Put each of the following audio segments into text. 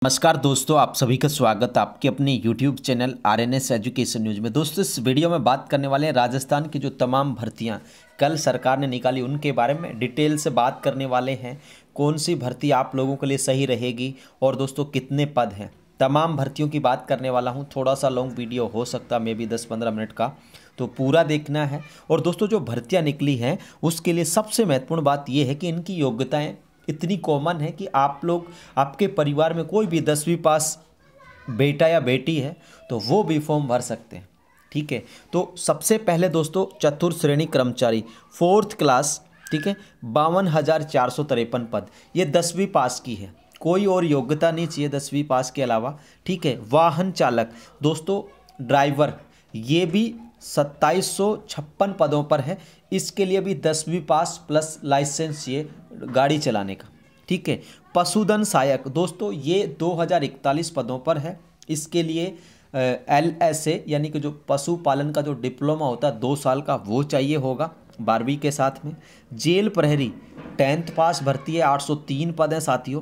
नमस्कार दोस्तों, आप सभी का स्वागत आपके अपने YouTube channel RNS education news में। दोस्तों, इस वीडियो में बात करने वाले हैं राजस्थान की जो तमाम भर्तियां कल सरकार ने निकाली उनके बारे में डिटेल से बात करने वाले हैं। कौन सी भर्ती आप लोगों के लिए सही रहेगी और दोस्तों कितने पद हैं, तमाम भर्तियों की बात करने वाला हूं। थोड़ा सा लॉन्ग वीडियो हो सकता मे बी 10-15 मिनट का, तो पूरा देखना है। और दोस्तों, जो भर्तियाँ निकली हैं उसके लिए सबसे महत्वपूर्ण बात यह है कि इनकी योग्यताएँ इतनी कॉमन है कि आप लोग, आपके परिवार में कोई भी 10वीं पास बेटा या बेटी है तो वो भी फॉर्म भर सकते हैं। ठीक है, तो सबसे पहले दोस्तों चतुर्थ श्रेणी कर्मचारी 4th क्लास, ठीक है, 52,453 पद। ये 10वीं पास की है, कोई और योग्यता नहीं चाहिए 10वीं पास के अलावा। ठीक है, वाहन चालक दोस्तों, ड्राइवर, ये भी 2756 पदों पर है। इसके लिए भी 10वीं पास प्लस लाइसेंस चाहिए गाड़ी चलाने का। ठीक है, पशुधन सहायक दोस्तों, ये 2041 पदों पर है। इसके लिए LSA यानी कि जो पशुपालन का जो डिप्लोमा होता है 2 साल का, वो चाहिए होगा 12वीं के साथ में। जेल प्रहरी 10th पास भर्ती है, 803 पद हैं साथियों।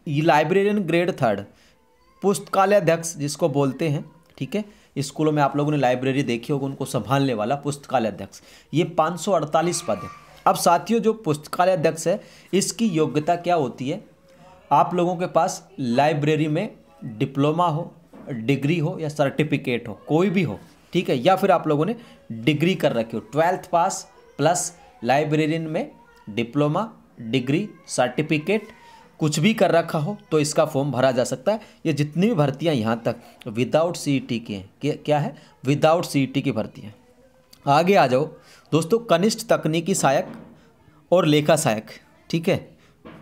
ये लाइब्रेरियन ग्रेड 3, पुस्तकालय अध्यक्ष जिसको बोलते हैं, ठीक है, स्कूलों में आप लोगों ने लाइब्रेरी देखी होगी, उनको संभालने वाला पुस्तकालय अध्यक्ष, ये 548 पद है। अब साथियों, जो पुस्तकालय अध्यक्ष है इसकी योग्यता क्या होती है? आप लोगों के पास लाइब्रेरी में डिप्लोमा हो, डिग्री हो या सर्टिफिकेट हो, कोई भी हो, ठीक है, या फिर आप लोगों ने डिग्री कर रखी हो, 12th पास प्लस लाइब्रेरियन में डिप्लोमा, डिग्री, सर्टिफिकेट कुछ भी कर रखा हो तो इसका फॉर्म भरा जा सकता है। ये जितनी भी भर्तियां यहाँ तक विदाउट CET की हैं, क्या है, विदाउट CET की भर्तियां। आगे आ जाओ दोस्तों, कनिष्ठ तकनीकी सहायक और लेखा सहायक, ठीक है,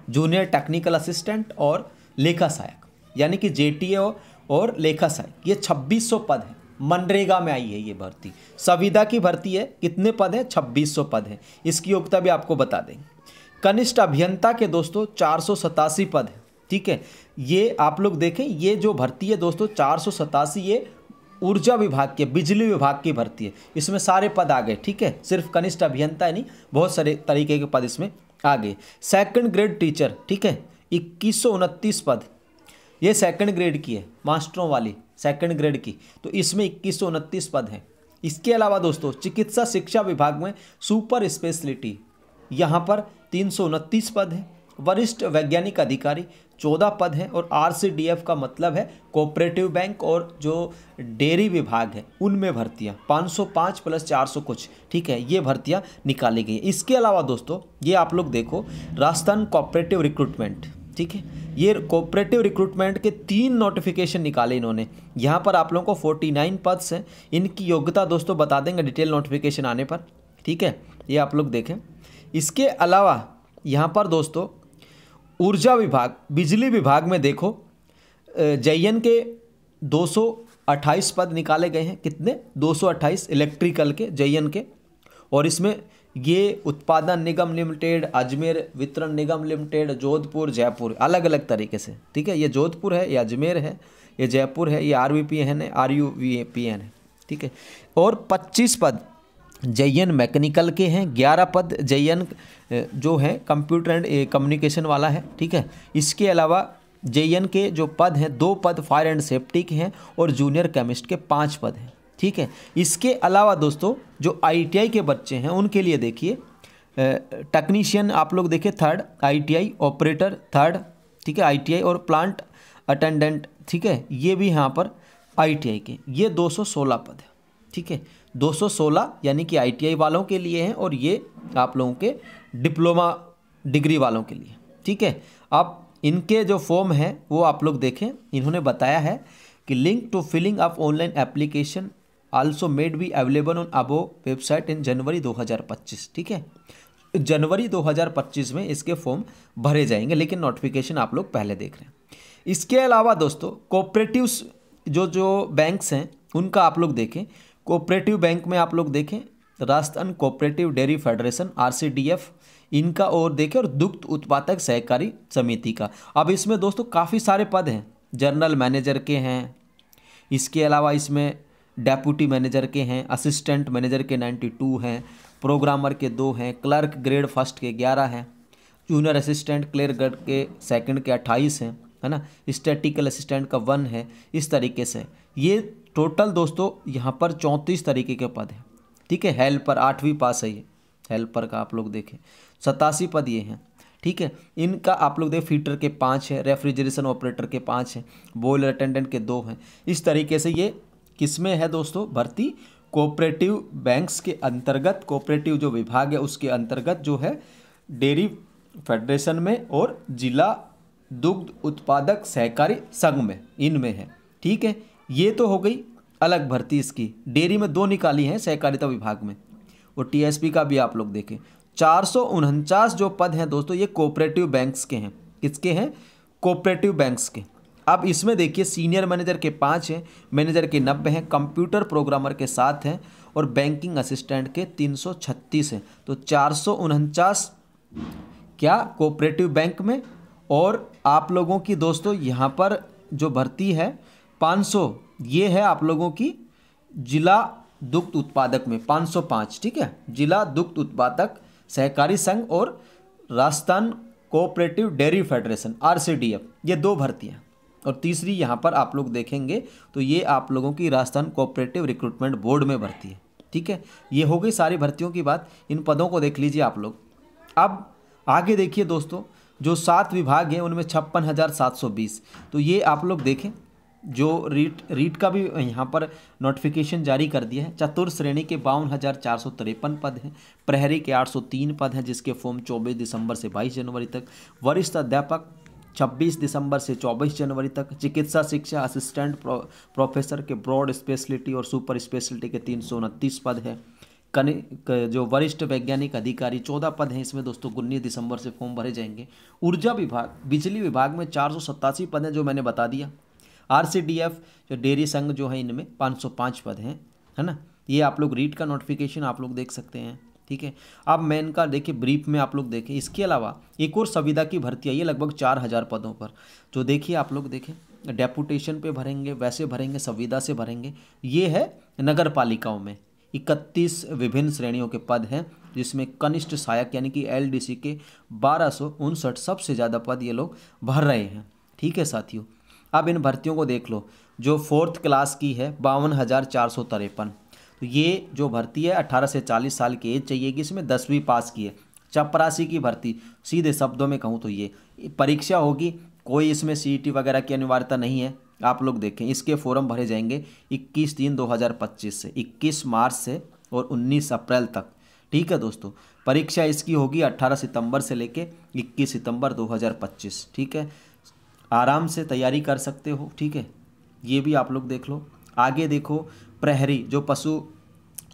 जूनियर टेक्निकल असिस्टेंट और लेखा सहायक, यानी कि JTA और लेखा सहायक, ये 2600 पद है। मनरेगा में आई है ये भर्ती, संविदा की भर्ती है। कितने पद हैं? 2600 पद हैं। इसकी योग्यता भी आपको बता देंगे। कनिष्ठ अभियंता के दोस्तों 487 पद है। ठीक है, ये आप लोग देखें, ये जो भर्ती है दोस्तों 487, ये ऊर्जा विभाग की, बिजली विभाग की भर्ती है। इसमें सारे पद आ गए। ठीक है, सिर्फ कनिष्ठ अभियंता है नहीं, बहुत सारे तरीके के पद इसमें आ गए। सेकंड ग्रेड टीचर, ठीक है, 2129 पद, ये सेकंड ग्रेड की है, मास्टरों वाली सेकंड ग्रेड की, तो इसमें 2129 पद हैं। इसके अलावा दोस्तों चिकित्सा शिक्षा विभाग में सुपर स्पेशलिटी, यहाँ पर 329 पद है। वरिष्ठ वैज्ञानिक अधिकारी 14 पद हैं। और RCDF का मतलब है कोऑपरेटिव बैंक, और जो डेयरी विभाग है उनमें भर्तियां 505 प्लस 400 कुछ, ठीक है, ये भर्तियां निकाली गई। इसके अलावा दोस्तों ये आप लोग देखो, राजस्थान कोऑपरेटिव रिक्रूटमेंट, ठीक है, ये कोऑपरेटिव रिक्रूटमेंट के 3 नोटिफिकेशन निकाले इन्होंने। यहाँ पर आप लोगों को 49 पद हैं। इनकी योग्यता दोस्तों बता देंगे डिटेल नोटिफिकेशन आने पर। ठीक है, ये आप लोग देखें। इसके अलावा यहाँ पर दोस्तों ऊर्जा विभाग, बिजली विभाग में देखो, JN के 228 पद निकाले गए हैं। कितने? 228 इलेक्ट्रिकल के, JN के। और इसमें ये उत्पादन निगम लिमिटेड, अजमेर वितरण निगम लिमिटेड, जोधपुर, जयपुर, अलग अलग तरीके से। ठीक है, ये जोधपुर है, ये अजमेर है, ये जयपुर है, ये RVPN है, RUVPN है। ठीक है, और 25 पद JN मैकेनिकल के हैं, 11 पद JN जो है कंप्यूटर एंड कम्युनिकेशन वाला है। ठीक है, इसके अलावा JN के जो पद हैं 2 पद फायर एंड सेफ्टी के हैं, और जूनियर केमिस्ट के 5 पद हैं। ठीक है, इसके अलावा दोस्तों जो ITI के बच्चे हैं उनके लिए देखिए, टेक्नीशियन आप लोग देखिए 3rd, ITI ऑपरेटर 3rd, ठीक है, ITI और प्लांट अटेंडेंट, ठीक है, ये भी यहाँ पर ITI के, ये 216 पद है। ठीक है, 216 यानी कि ITI वालों के लिए हैं, और ये आप लोगों के डिप्लोमा डिग्री वालों के लिए। ठीक है, अब इनके जो फॉर्म हैं वो आप लोग देखें। इन्होंने बताया है कि link to filling of online application also made be available on above website in January 2025। ठीक है, जनवरी 2025 में इसके फॉर्म भरे जाएंगे, लेकिन नोटिफिकेशन आप लोग पहले देख रहे हैं। इसके अलावा दोस्तों कोऑपरेटिव्स जो बैंक्स हैं उनका आप लोग देखें। कोऑपरेटिव बैंक में आप लोग देखें Rajasthan cooperative dairy federation RCDF इनका, और देखें, और दुग्ध उत्पादक सहकारी समिति का। अब इसमें दोस्तों काफ़ी सारे पद हैं, जनरल मैनेजर के हैं, इसके अलावा इसमें डेप्यूटी मैनेजर के हैं, असिस्टेंट मैनेजर के 92 हैं, प्रोग्रामर के 2 हैं, क्लर्क ग्रेड 1 के 11 हैं, जूनियर असिस्टेंट क्लियर ग्रेड के 2nd के 28 हैं, है ना, स्टैटिकल असिस्टेंट का 1 है, इस तरीके से ये टोटल दोस्तों यहाँ पर 34 तरीके के पद हैं। ठीक है, हेल्पर 8वीं पास है ये, हेल्पर का आप लोग देखें 87 पद ये हैं। ठीक है, इनका आप लोग देखें फीटर के 5 है, रेफ्रिजरेशन ऑपरेटर के 5 हैं, बॉयलर अटेंडेंट के 2 हैं। इस तरीके से ये किसमें है दोस्तों भर्ती, कोऑपरेटिव बैंक्स के अंतर्गत, कोऑपरेटिव जो विभाग है उसके अंतर्गत जो है डेयरी फेडरेशन में और जिला दुग्ध उत्पादक सहकारी संघ में, इनमें है। ठीक है, ये तो हो गई अलग भर्ती इसकी। डेयरी में 2 निकाली हैं सहकारिता विभाग में, और टीएसपी का भी आप लोग देखें 449 जो पद हैं दोस्तों ये कोऑपरेटिव बैंक्स के हैं। किसके हैं, कोऑपरेटिव बैंक्स के। अब इसमें देखिए सीनियर मैनेजर के 5 हैं, मैनेजर के 90 हैं, कंप्यूटर प्रोग्रामर के 7 हैं और बैंकिंग असिस्टेंट के 336 हैं। तो 449 क्या कोऑपरेटिव बैंक में, और आप लोगों की दोस्तों यहाँ पर जो भर्ती है 500, ये है आप लोगों की जिला दुग्ध उत्पादक में 505। ठीक है, जिला दुग्ध उत्पादक सहकारी संघ और Rajasthan cooperative dairy federation RCDF, ये 2 भर्तियाँ। और तीसरी यहाँ पर आप लोग देखेंगे तो ये आप लोगों की राजस्थान कोऑपरेटिव रिक्रूटमेंट बोर्ड में भर्ती है। ठीक है, ये हो गई सारी भर्तियों की बात। इन पदों को देख लीजिए आप लोग। अब आगे देखिए दोस्तों, जो 7 विभाग हैं उनमें 56,720। तो ये आप लोग देखें, जो रीट का भी यहाँ पर नोटिफिकेशन जारी कर दिया है। चतुर्थ श्रेणी के 52,453 पद हैं, प्रहरी के 803 पद हैं जिसके फॉर्म 24 दिसंबर से 22 जनवरी तक, वरिष्ठ अध्यापक 26 दिसंबर से 24 जनवरी तक, चिकित्सा शिक्षा असिस्टेंट प्रोफेसर के ब्रॉड स्पेशलिटी और सुपर स्पेशलिटी के 329 पद है, जो वरिष्ठ वैज्ञानिक अधिकारी 14 पद हैं, इसमें दोस्तों 19 दिसंबर से फॉर्म भरे जाएंगे। ऊर्जा विभाग बिजली विभाग में 487 पद हैं जो मैंने बता दिया। RCDF जो डेयरी संघ जो है इनमें 505 पद हैं, है ना। ये आप लोग रीट का नोटिफिकेशन आप लोग देख सकते हैं। ठीक है, अब मैं इनका देखिए ब्रीफ में आप लोग देखें। इसके अलावा एक और संविदा की भर्ती आई है लगभग 4000 पदों पर, जो देखिए आप लोग देखें डेपुटेशन पे भरेंगे, वैसे भरेंगे, संविदा से भरेंगे। ये है नगर पालिकाओं में 31 विभिन्न श्रेणियों के पद हैं, जिसमें कनिष्ठ सहायक यानी कि LDC के 1259 सबसे ज़्यादा पद ये लोग भर रहे हैं। ठीक है साथियों, अब इन भर्तियों को देख लो। जो 4th क्लास की है 52,453। तो ये जो भर्ती है 18 से 40 साल की एज चाहिएगी, इसमें 10वीं पास की है। चपरासी की भर्ती, सीधे शब्दों में कहूँ तो ये परीक्षा होगी, कोई इसमें CET वगैरह की अनिवार्यता नहीं है। आप लोग देखें, इसके फॉर्म भरे जाएंगे 21/3/2025 से 21 मार्च से और 19 अप्रैल तक। ठीक है दोस्तों, परीक्षा इसकी होगी 18 सितंबर से लेके 21 सितंबर 2025। ठीक है, आराम से तैयारी कर सकते हो। ठीक है, ये भी आप लोग देख लो। आगे देखो, प्रहरी जो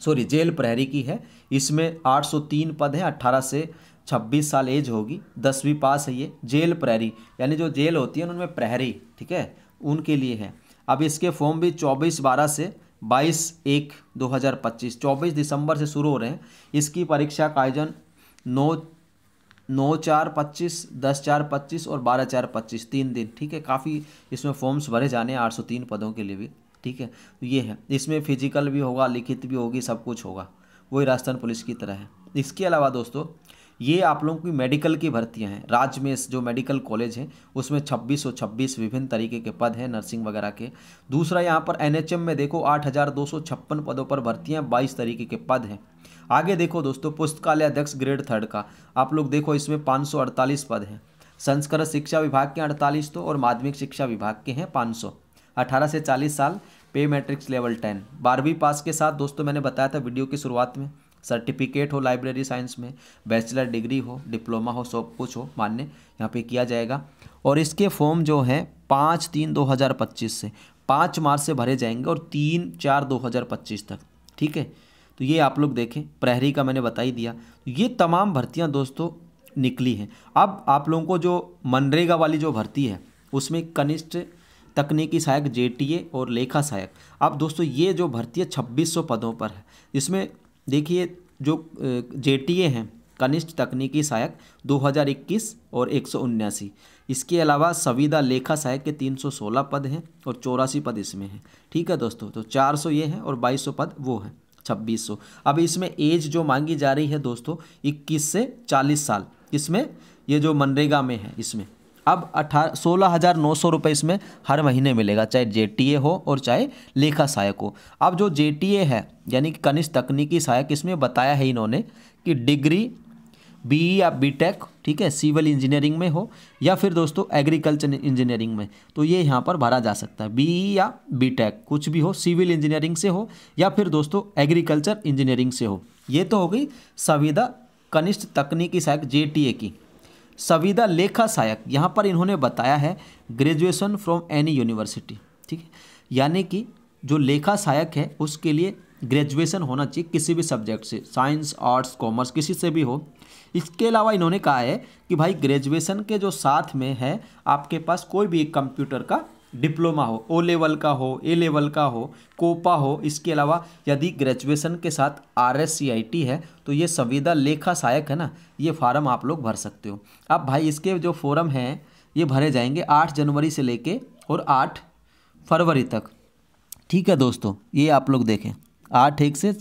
जेल प्रहरी की है, इसमें 803 पद हैं, 18 से 26 साल एज होगी, 10वीं पास है ये। जेल प्रहरी यानी जो जेल होती है उनमें प्रहरी, ठीक है, उनके लिए है। अब इसके फॉर्म भी 24/12 से 22/1/2025 24 दिसंबर से शुरू हो रहे हैं। इसकी परीक्षा का आयोजन 9/4/25, 10/4/25 और 12/4/25 3 दिन। ठीक है, काफ़ी इसमें फॉर्म्स भरे जाने हैं 803 पदों के लिए भी। ठीक है, तो ये है, इसमें फिजिकल भी होगा, लिखित भी होगी, सब कुछ होगा, वही राजस्थान पुलिस की तरह है। इसके अलावा दोस्तों ये आप लोगों की मेडिकल की भर्तियां हैं। राज्य में जो मेडिकल कॉलेज हैं उसमें 2626 विभिन्न तरीके के पद हैं नर्सिंग वगैरह के। दूसरा यहाँ पर NHM में देखो 8,256 पदों पर भर्तियां, 22 तरीके के पद हैं। आगे देखो दोस्तों, पुस्तकालय अध्यक्ष ग्रेड 3 का आप लोग देखो, इसमें 548 पद हैं। संस्कृत शिक्षा विभाग के 48 तो और माध्यमिक शिक्षा विभाग के हैं 500। 18 से 40 साल, पे मैट्रिक्स लेवल 10, 12वीं पास के साथ दोस्तों मैंने बताया था वीडियो की शुरुआत में, सर्टिफिकेट हो लाइब्रेरी साइंस में, बैचलर डिग्री हो, डिप्लोमा हो, सब कुछ हो मान्य यहाँ पे किया जाएगा। और इसके फॉर्म जो हैं 5/3/2025 से 5 मार्च से भरे जाएंगे और 3/4/2025 तक। ठीक है, तो ये आप लोग देखें, प्रहरी का मैंने बता ही दिया। ये तमाम भर्तियाँ दोस्तों निकली हैं। अब आप लोगों को जो मनरेगा वाली जो भर्ती है उसमें कनिष्ठ तकनीकी सहायक JTA और लेखा सहायक, अब दोस्तों ये जो भर्ती है 2600 पदों पर है। इसमें देखिए जो JTA हैं कनिष्ठ तकनीकी सहायक 2021 और 179। इसके अलावा संविदा लेखा सहायक के 316 पद हैं और 84 पद इसमें हैं। ठीक है दोस्तों, तो 400 ये हैं और 2200 पद वो हैं, 2600। अब इसमें एज जो मांगी जा रही है दोस्तों 21 से 40 साल, इसमें ये जो मनरेगा में है इसमें। अब 16,900 रुपये इसमें हर महीने मिलेगा, चाहे जेटीए हो और चाहे लेखा सहायक हो। अब जो जेटीए है यानी कि कनिष्ठ तकनीकी सहायक, इसमें बताया है इन्होंने कि डिग्री बीई या बीटेक, ठीक है, सिविल इंजीनियरिंग में हो या फिर दोस्तों एग्रीकल्चर इंजीनियरिंग में, तो ये यहाँ पर भरा जा सकता है। बीई या बीटेक कुछ भी हो, सिविल इंजीनियरिंग से हो या फिर दोस्तों एग्रीकल्चर इंजीनियरिंग से हो। ये तो हो गई संविदा कनिष्ठ तकनीकी सहायक जेटीए की। संविदा लेखा सहायक, यहाँ पर इन्होंने बताया है ग्रेजुएशन फ्रॉम एनी यूनिवर्सिटी, ठीक है, यानी कि जो लेखा सहायक है उसके लिए ग्रेजुएशन होना चाहिए किसी भी सब्जेक्ट से, साइंस आर्ट्स कॉमर्स किसी से भी हो। इसके अलावा इन्होंने कहा है कि भाई ग्रेजुएशन के जो साथ में है आपके पास कोई भी एक कंप्यूटर का डिप्लोमा हो, ओ लेवल का हो, ए लेवल का हो, कोपा हो। इसके अलावा यदि ग्रेजुएशन के साथ RSCIT है तो ये संविदा लेखा सहायक है ना, ये फार्म आप लोग भर सकते हो। अब भाई इसके जो फॉर्म हैं ये भरे जाएंगे 8 जनवरी से लेके और 8 फरवरी तक, ठीक है दोस्तों, ये आप लोग देखें 8/1 से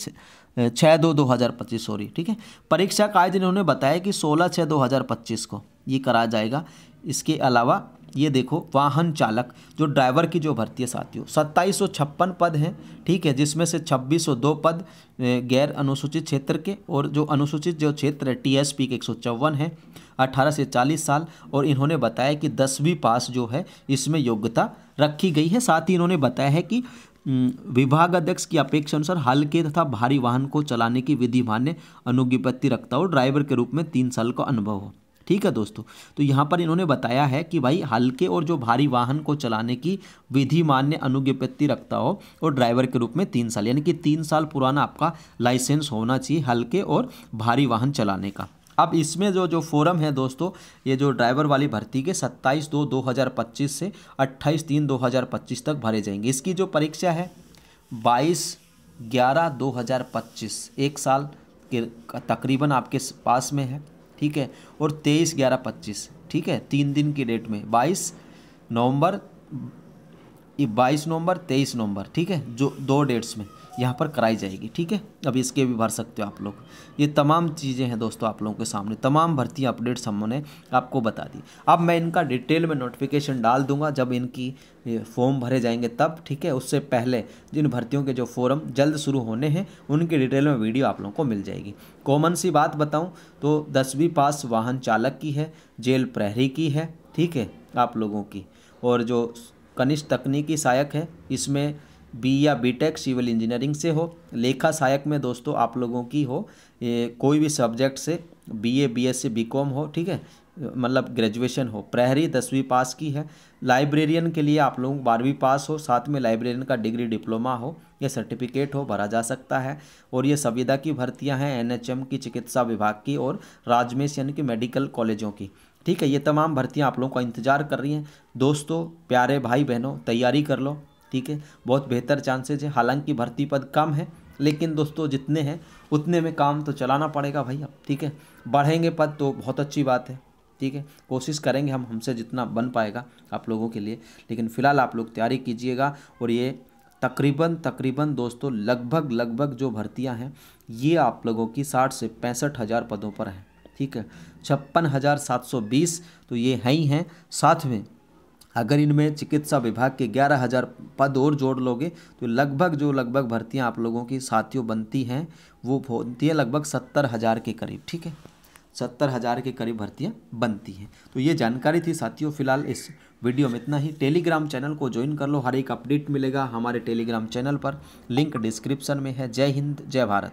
6/2/2025 सॉरी, ठीक है। परीक्षा का आयोजन इन्होंने बताया कि 16/6/2025 को ये करा जाएगा। इसके अलावा ये देखो वाहन चालक जो ड्राइवर की जो भर्ती है साथियों, 2756 पद हैं, ठीक है, जिसमें से 2602 पद गैर अनुसूचित क्षेत्र के, और जो अनुसूचित जो क्षेत्र है TSP के 154 हैं, 18 से 40 साल। और इन्होंने बताया कि 10वीं पास जो है इसमें योग्यता रखी गई है। साथ ही इन्होंने बताया है कि विभाग अध्यक्ष की अपेक्षा अनुसार हल्के तथा भारी वाहन को चलाने की विधि मान्य अनुज्ञप्ति रखता हो, ड्राइवर के रूप में 3 साल का अनुभव हो, ठीक है दोस्तों। तो यहाँ पर इन्होंने बताया है कि भाई हल्के और जो भारी वाहन को चलाने की विधि मान्य अनुज्ञप्ति रखता हो और ड्राइवर के रूप में 3 साल, यानी कि 3 साल पुराना आपका लाइसेंस होना चाहिए हल्के और भारी वाहन चलाने का। अब इसमें जो फॉर्म है दोस्तों, ये जो ड्राइवर वाली भर्ती के 27/2/2025 से 28/3/2025 तक भरे जाएंगे। इसकी जो परीक्षा है 22/11/2025, एक साल के तकरीबन आपके पास में है, ठीक है, और 23/11/25, ठीक है, 3 दिन की डेट में 22 नवंबर 23 नवंबर, ठीक है, जो 2 डेट्स में यहाँ पर कराई जाएगी, ठीक है। अब इसके भी भर सकते हो आप लोग। ये तमाम चीज़ें हैं दोस्तों आप लोगों के सामने, तमाम भर्ती अपडेट्स हमने आपको बता दी। अब मैं इनका डिटेल में नोटिफिकेशन डाल दूंगा जब इनकी फॉर्म भरे जाएंगे तब, ठीक है। उससे पहले जिन भर्तियों के जो फॉर्म जल्द शुरू होने हैं उनकी डिटेल में वीडियो आप लोगों को मिल जाएगी। कॉमन सी बात बताऊँ तो 10वीं पास वाहन चालक की है, जेल प्रहरी की है, ठीक है, आप लोगों की। और जो कनिष्ठ तकनीकी सहायक है इसमें बी या बीटेक सिविल इंजीनियरिंग से हो। लेखा सहायक में दोस्तों आप लोगों की हो कोई भी सब्जेक्ट से BA BSc BCom हो, ठीक है, मतलब ग्रेजुएशन हो। प्रहरी 10वीं पास की है। लाइब्रेरियन के लिए आप लोग 12वीं पास हो, साथ में लाइब्रेरियन का डिग्री डिप्लोमा हो या सर्टिफिकेट हो, भरा जा सकता है। और ये संविदा की भर्तियां हैं NHM की, चिकित्सा विभाग की और राजमेश यानी कि मेडिकल कॉलेजों की, ठीक है। ये तमाम भर्तियां आप लोगों का इंतजार कर रही हैं दोस्तों। प्यारे भाई बहनों तैयारी कर लो, ठीक है, बहुत बेहतर चांसेज है। हालांकि भर्ती पद कम है लेकिन दोस्तों जितने हैं उतने में काम तो चलाना पड़ेगा भाई अब, ठीक है। बढ़ेंगे पद तो बहुत अच्छी बात है, ठीक है, कोशिश करेंगे हम, हमसे जितना बन पाएगा आप लोगों के लिए। लेकिन फ़िलहाल आप लोग तैयारी कीजिएगा। और ये तकरीबन दोस्तों लगभग जो भर्तियां हैं ये आप लोगों की 60 से 65 हज़ार पदों पर हैं, ठीक है। 56,720 तो ये हैं ही हैं। साथ में अगर इनमें चिकित्सा विभाग के 11,000 पद और जोड़ लोगे तो लगभग भर्तियां आप लोगों की साथियों बनती हैं, वो बनती है लगभग 70,000 के करीब, ठीक है, 70,000 के करीब भर्तियां बनती हैं। तो ये जानकारी थी साथियों। फिलहाल इस वीडियो में इतना ही। टेलीग्राम चैनल को ज्वाइन कर लो, हर एक अपडेट मिलेगा हमारे टेलीग्राम चैनल पर, लिंक डिस्क्रिप्शन में है। जय हिंद, जय भारत।